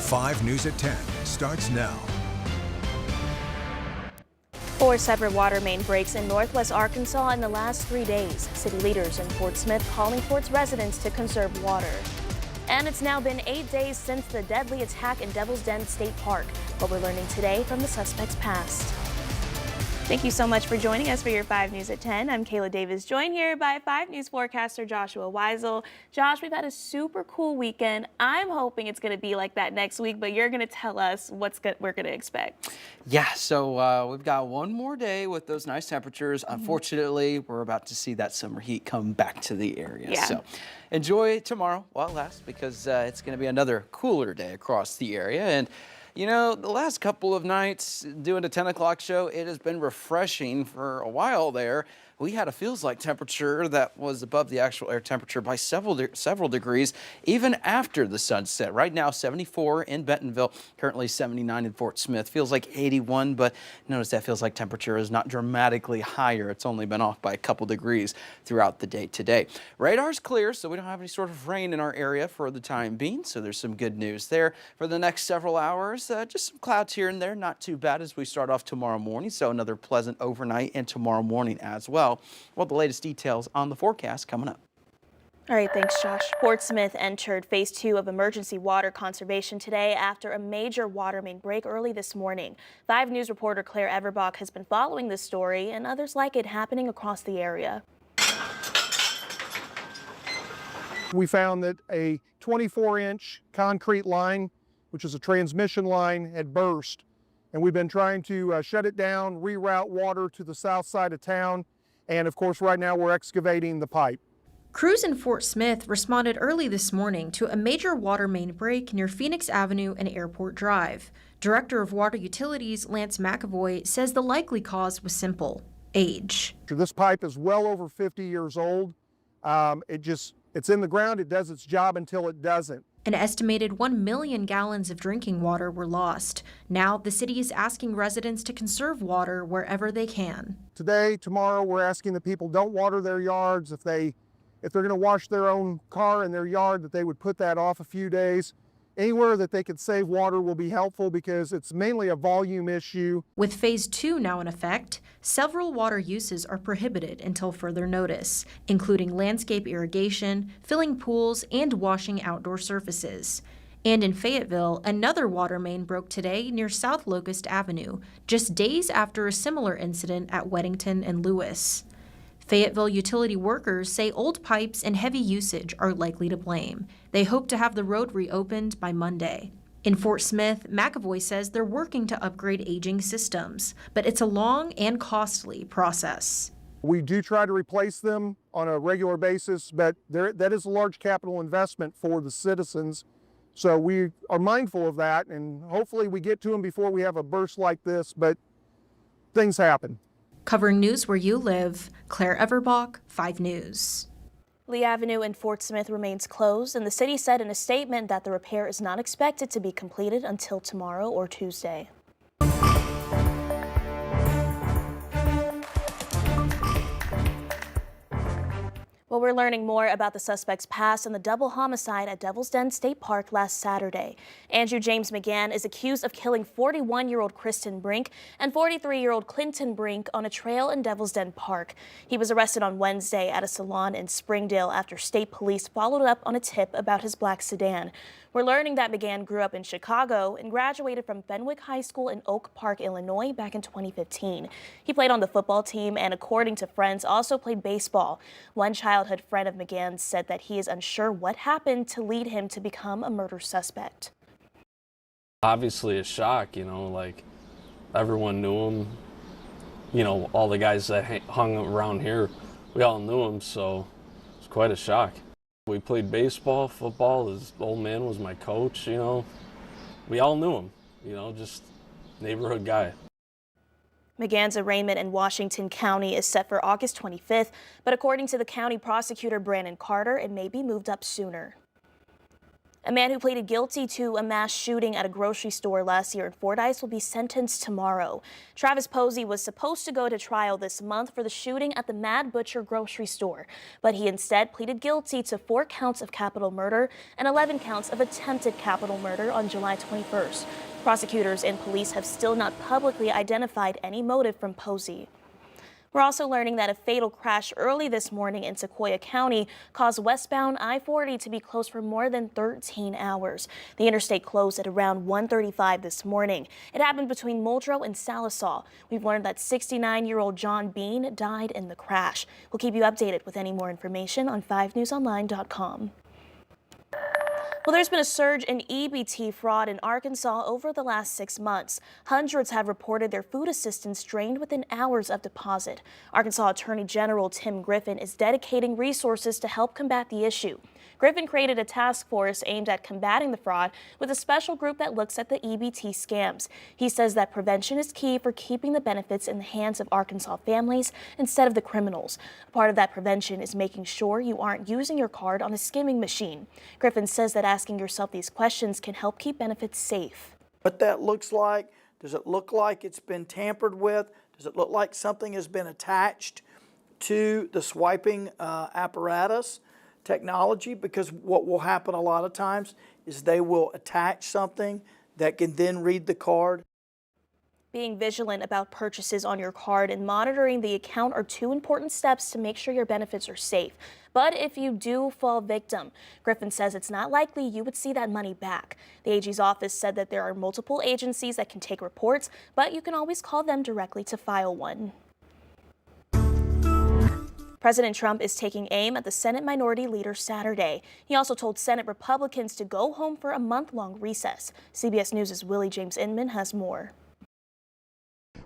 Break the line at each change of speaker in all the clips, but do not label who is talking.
5 News at 10 starts now.
4 separate water main breaks in northwest Arkansas in the last 3 days. City leaders in Fort Smith calling for its residents to conserve water. And it's now been 8 days since the deadly attack in Devil's Den State Park. What we're learning today from the suspect's past. Thank you so much for joining us for your 5 News at 10. I'm Kayla Davis, joined here by 5 News forecaster Joshua Weisel. Josh, we've had a super cool weekend. I'm hoping it's going to be like that next week, but you're going to tell us what we're going to expect.
Yeah, so we've got one more day with those nice temperatures. Unfortunately, we're about to see that summer heat come back to the area.
Yeah.
So enjoy tomorrow while it lasts, because it's going to be another cooler day across the area. And you know, the last couple of nights doing a 10 o'clock show, it has been refreshing for a while there. We had a feels like temperature that was above the actual air temperature by several degrees, even after the sunset. Right now, 74 in Bentonville, currently 79 in Fort Smith. Feels like 81, but notice that feels like temperature is not dramatically higher. It's only been off by a couple degrees throughout the day today. Radar's clear, so we don't have any sort of rain in our area for the time being, so there's some good news there. For the next several hours, just some clouds here and there, not too bad as we start off tomorrow morning, so another pleasant overnight and tomorrow morning as well. Well, the latest details on the forecast coming up.
All right, thanks, Josh. Fort Smith entered phase 2 of emergency water conservation today after a major water main break early this morning. 5 News reporter Claire Everbach has been following this story and others like it happening across the area.
We found that a 24-inch concrete line, which is a transmission line, had burst. And we've been trying to shut it down, reroute water to the south side of town. And of course, right now we're excavating the pipe.
Crews in Fort Smith responded early this morning to a major water main break near Phoenix Avenue and Airport Drive. Director of Water Utilities Lance McAvoy says the likely cause was simple: age.
This pipe is well over 50 years old. It's in the ground, it does its job until it doesn't.
An estimated 1 million gallons of drinking water were lost. Now the city is asking residents to conserve water wherever they can.
Today, tomorrow, we're asking the people don't water their yards. If they're going to wash their own car in their yard, that they would put that off a few days. Anywhere that they could save water will be helpful because it's mainly a volume issue.
With phase 2 now in effect, several water uses are prohibited until further notice, including landscape irrigation, filling pools, and washing outdoor surfaces. And in Fayetteville, another water main broke today near South Locust Avenue, just days after a similar incident at Weddington and Lewis. Fayetteville utility workers say old pipes and heavy usage are likely to blame. They hope to have the road reopened by Monday. In Fort Smith, McAvoy says they're working to upgrade aging systems, but it's a long and costly process.
We do try to replace them on a regular basis, but that is a large capital investment for the citizens. So we are mindful of that, and hopefully we get to them before we have a burst like this, but things happen.
Covering news where you live, Claire Everbach, 5 News.
Lee Avenue in Fort Smith remains closed, and the city said in a statement that the repair is not expected to be completed until tomorrow or Tuesday. Well, we're learning more about the suspect's past and the double homicide at Devil's Den State Park last Saturday. Andrew James McGann is accused of killing 41-year-old Kristen Brink and 43-year-old Clinton Brink on a trail in Devil's Den Park. He was arrested on Wednesday at a salon in Springdale after state police followed up on a tip about his black sedan. We're learning that McGann grew up in Chicago and graduated from Fenwick High School in Oak Park, Illinois back in 2015. He played on the football team and, according to friends, also played baseball. One childhood friend of McGann's said that he is unsure what happened to lead him to become a murder suspect.
Obviously a shock, you know, like everyone knew him. You know, all the guys that hung around here, we all knew him, so it's quite a shock. We played baseball, football. His old man was my coach, you know. We all knew him, you know, just neighborhood guy.
McGann's arraignment in Washington County is set for August 25th, but according to the county prosecutor Brandon Carter, it may be moved up sooner. A man who pleaded guilty to a mass shooting at a grocery store last year in Fordyce will be sentenced tomorrow. Travis Posey was supposed to go to trial this month for the shooting at the Mad Butcher grocery store, but he instead pleaded guilty to 4 counts of capital murder and 11 counts of attempted capital murder on July 21st. Prosecutors and police have still not publicly identified any motive from Posey. We're also learning that a fatal crash early this morning in Sequoia County caused westbound I-40 to be closed for more than 13 hours. The interstate closed at around 1:35 this morning. It happened between Muldrow and Salisaw. We've learned that 69-year-old John Bean died in the crash. We'll keep you updated with any more information on 5newsonline.com. Well, there's been a surge in EBT fraud in Arkansas over the last 6 months. Hundreds have reported their food assistance drained within hours of deposit. Arkansas Attorney General Tim Griffin is dedicating resources to help combat the issue. Griffin created a task force aimed at combating the fraud with a special group that looks at the EBT scams. He says that prevention is key for keeping the benefits in the hands of Arkansas families instead of the criminals. Part of that prevention is making sure you aren't using your card on a skimming machine. Griffin says that asking yourself these questions can help keep benefits safe.
What that looks like, does it look like it's been tampered with? Does it look like something has been attached to the swiping apparatus technology? Because what will happen a lot of times is they will attach something that can then read the card.
Being vigilant about purchases on your card and monitoring the account are 2 important steps to make sure your benefits are safe. But if you do fall victim, Griffin says it's not likely you would see that money back. The AG's office said that there are multiple agencies that can take reports, but you can always call them directly to file one. President Trump is taking aim at the Senate Minority Leader Saturday. He also told Senate Republicans to go home for a month-long recess. CBS News' Willie James Inman has more.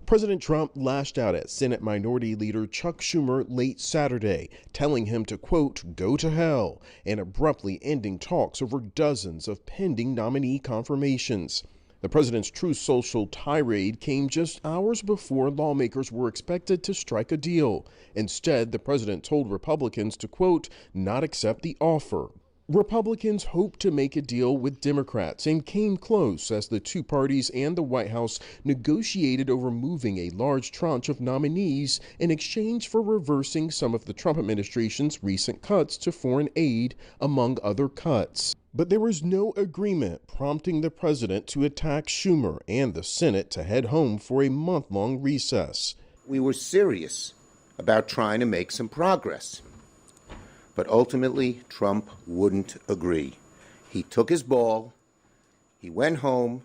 President Trump lashed out at Senate Minority Leader Chuck Schumer late Saturday, telling him to, quote, go to hell, and abruptly ending talks over dozens of pending nominee confirmations. The president's True Social tirade came just hours before lawmakers were expected to strike a deal. Instead, the president told Republicans to, quote, not accept the offer. Republicans hoped to make a deal with Democrats and came close as the 2 parties and the White House negotiated over moving a large tranche of nominees in exchange for reversing some of the Trump administration's recent cuts to foreign aid, among other cuts. But there was no agreement, prompting the president to attack Schumer and the Senate to head home for a month-long recess.
We were serious about trying to make some progress. But ultimately, Trump wouldn't agree. He took his ball, he went home,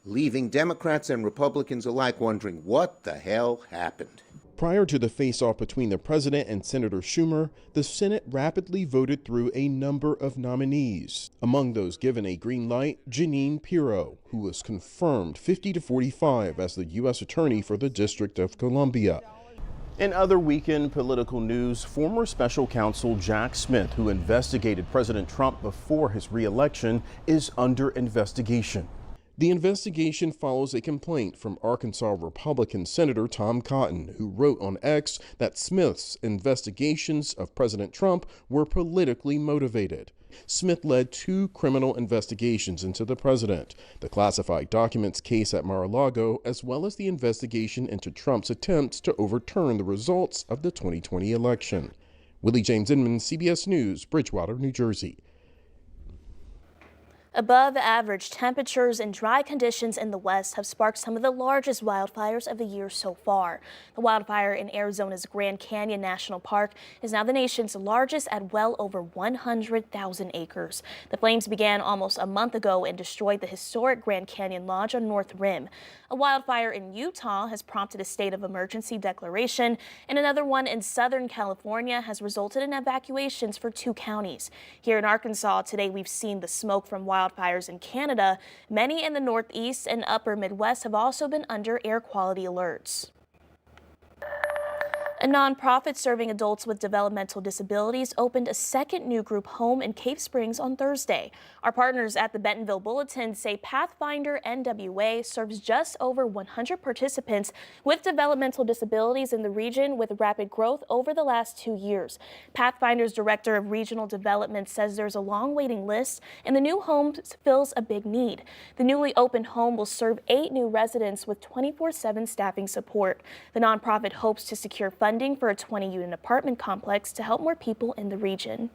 leaving Democrats and Republicans alike wondering what the hell happened.
Prior to the face-off between the president and Senator Schumer, the Senate rapidly voted through a number of nominees. Among those given a green light, Jeanine Pirro, who was confirmed 50-45 as the U.S. Attorney for the District of Columbia. In other weekend political news, former special counsel Jack Smith, who investigated President Trump before his re-election, is under investigation. The investigation follows a complaint from Arkansas Republican Senator Tom Cotton, who wrote on X that Smith's investigations of President Trump were politically motivated. Smith led 2 criminal investigations into the president, the classified documents case at Mar-a-Lago, as well as the investigation into Trump's attempts to overturn the results of the 2020 election. Willie James Inman, CBS News, Bridgewater, New Jersey.
Above average temperatures and dry conditions in the west have sparked some of the largest wildfires of the year so far. The wildfire in Arizona's Grand Canyon National Park is now the nation's largest at well over 100,000 acres. The flames began almost a month ago and destroyed the historic Grand Canyon Lodge on North Rim. A wildfire in Utah has prompted a state of emergency declaration, and another one in Southern California has resulted in evacuations for 2 counties. Here in Arkansas today, we've seen the smoke from wildfires in Canada. Many in the Northeast and upper Midwest have also been under air quality alerts. A nonprofit serving adults with developmental disabilities opened a second new group home in Cave Springs on Thursday. Our partners at the Bentonville Bulletin say Pathfinder NWA serves just over 100 participants with developmental disabilities in the region with rapid growth over the last 2 years. Pathfinder's Director of Regional Development says there's a long waiting list and the new home fills a big need. The newly opened home will serve 8 new residents with 24/7 staffing support. The nonprofit hopes to secure funding for a 20-unit apartment complex to help more people in the region.